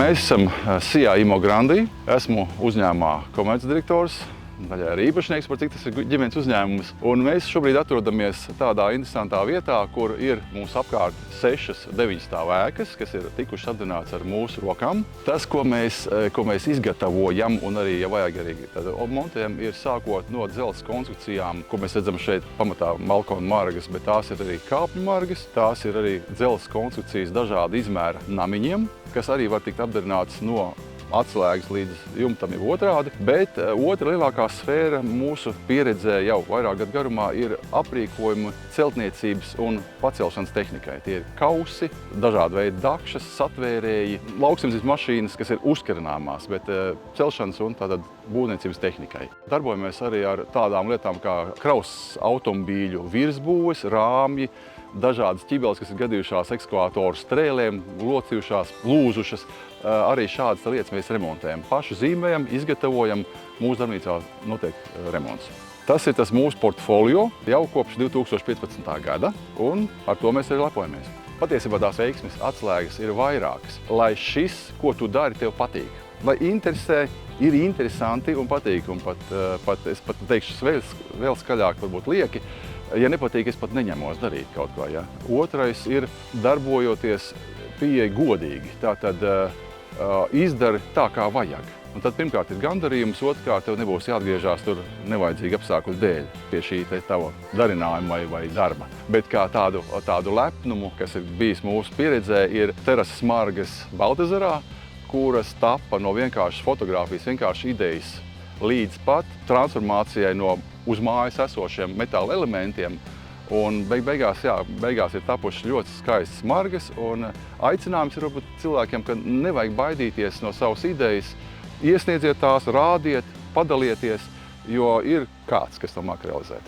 Mēs esam SIA Immo Grandi. Esmu uzņēmumā komercdirektors. Daļai arī īpašnieks, par cik tas ir ģimenes uzņēmums. Un mēs šobrīd atrodamies tādā interesantā vietā, kur ir mums apkārt 6-9 stāvu ēkas, kas ir tikušas apdibinātas ar mūsu rokām. Tas, ko mēs izgatavojam un arī, ja vajag, arī montējam, ir sākot no dzelzs konstrukcijām, ko mēs redzam šeit pamatā balkonu margas, bet tās ir arī kāpņu margas, tās ir arī dzelzs konstrukcijas dažāda izmēra namiņiem, kas arī var tikt apdibinātas no atslēgas līdz jumtam jau otrādi, bet otra lielākā sfēra mūsu pieredzē jau vairāk gadu garumā ir aprīkojumi celtniecības un pacelšanas tehnikai. Tie ir kausi, dažādi veidi dakšas, satvērēji, lauksaimniecības mašīnas, kas ir uzkarināmās, bet celšanas un tātad būvniecības tehnikai. Darbojamies arī ar tādām lietām kā kravas automobīļu virsbūves, rāmji, dažādas ķibeles, kas ir gadījušās ekskavātoru strēlēm, locījušās, lūzušas. Arī šādas lietas mēs remontējam. Paši zīmējam, izgatavojam, mūsu darbnīcā notiek remonts. Tas ir tas mūsu portfolio jau kopš 2015. gada, un ar to mēs arī lepojamies. Patiesībā tās veiksmes atslēgas ir vairākas, lai šis, ko tu dari, tev patīk. Lai interesē, ir interesanti un patīk, un es pat teikšu vēl skaļāk, varbūt lieki. Ja nepatīk, es pat neņemos darīt kaut ko. Ja? Otrais ir darbojoties pieeja godīgi. Tātad izdari tā, kā vajag. Un tad pirmkārt ir gandarījums, otrkārt tev nebūs jāatgriežās tur nevajadzīgi apstākļu dēļ pie šī tava darinājuma vai darba. Bet kā tādu lepnumu, kas ir bijis mūsu pieredzē, ir terases margas Baltezerā, kuras tapa no vienkāršas fotogrāfijas, vienkārši idejas līdz pat transformācijai no uz mājas esošiem metāla elementiem. Un beigās ir tapušas ļoti skaistas margas, un aicinājums ir varbūt cilvēkiem, ka nevajag baidīties no savas idejas, iesniedziet tās, rādiet, padalieties, jo ir kāds, kas to māk realizēt.